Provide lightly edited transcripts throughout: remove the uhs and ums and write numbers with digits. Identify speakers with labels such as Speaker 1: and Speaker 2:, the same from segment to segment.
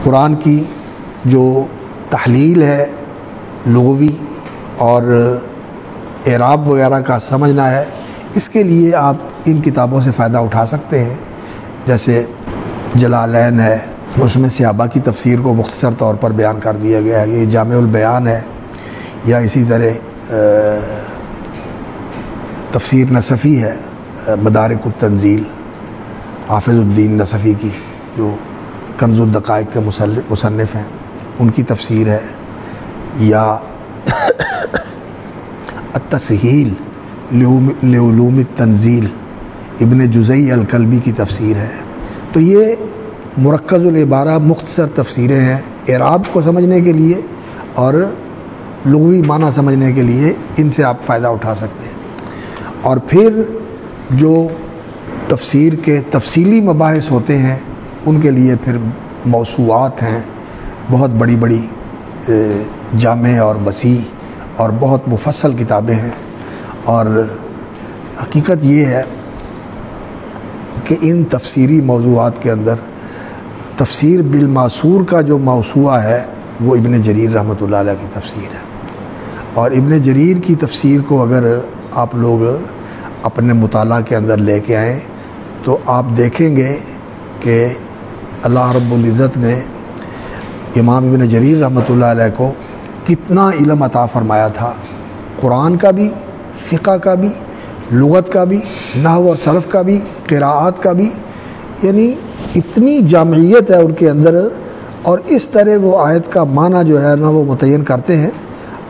Speaker 1: قرآن کی جو تحلیل ہے لغوی اور اعراب وغیرہ کا سمجھنا ہے، اس کے لیے آپ ان کتابوں سے فائدہ اٹھا سکتے ہیں. جیسے جلالین ہے، اس میں صحابہ کی تفسیر کو مختصر طور پر بیان کر دیا گیا ہے. یہ جامع البیان ہے، یا اسی طرح تفسیر نصفی ہے، مدارک التنزیل حافظ الدین نصفی کی جو کنز الدقائق کے مصنف ہیں، ان کی تفسیر ہے. یا التسہیل لعلوم التنزیل ابن جزئی الکلبی کی تفسیر ہے. تو یہ مرکز العبارہ مختصر تفسیریں ہیں اعراب کو سمجھنے کے لیے اور لغوی معنی سمجھنے کے لیے. ان سے آپ فائدہ اٹھا سکتے ہیں. اور پھر جو تفسیر کے تفصیلی مباحث ہوتے ہیں ان کے لیے پھر موسوعات ہیں، بہت بڑی بڑی جامع اور وسیع اور بہت مفصل کتابیں ہیں. اور حقیقت یہ ہے کہ ان تفسیری موضوعات کے اندر تفسیر بالماسور کا جو موسوعہ ہے وہ ابن جریر رحمۃ اللہ علیہ کی تفسیر ہے. اور ابن جریر کی تفسیر کو اگر آپ لوگ اپنے مطالعہ کے اندر لے کے آئیں تو آپ دیکھیں گے کہ اللہ رب العزت نے امام ابن جریر رحمۃ اللہ علیہ کو کتنا علم عطا فرمایا تھا، قرآن کا بھی، فقہ کا بھی، لغت کا بھی، نحو اور صرف کا بھی، قراءات کا بھی. یعنی اتنی جامعیت ہے ان کے اندر. اور اس طرح وہ آیت کا معنی جو ہے نا وہ متعین کرتے ہیں،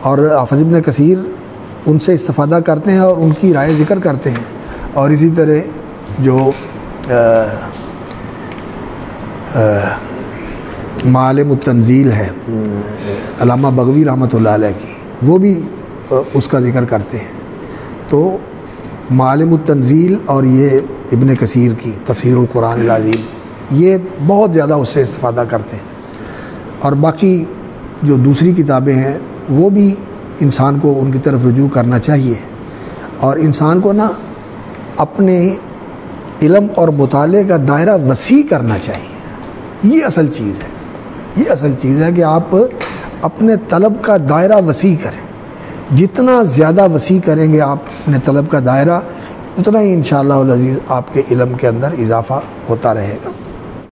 Speaker 1: اور حافظ ابن کثیر ان سے استفادہ کرتے ہیں اور ان کی رائے ذکر کرتے ہیں. اور اسی طرح جو معالم التنزیل ہے علامہ بغوی رحمۃ اللہ علیہ کی، وہ بھی اس کا ذکر کرتے ہیں. تو معالم التنزیل اور یہ ابن کثیر کی تفسیر القرآن العظیم یہ بہت زیادہ اس سے استفادہ کرتے ہیں. اور باقی جو دوسری کتابیں ہیں وہ بھی انسان کو ان کی طرف رجوع کرنا چاہیے، اور انسان کو نا اپنے علم اور مطالعے کا دائرہ وسیع کرنا چاہیے. یہ اصل چیز ہے، یہ اصل چیز ہے کہ آپ اپنے طلب کا دائرہ وسیع کریں. جتنا زیادہ وسیع کریں گے آپ اپنے طلب کا دائرہ، اتنا ہی انشاءاللہ العزیز آپ کے علم کے اندر اضافہ ہوتا رہے گا.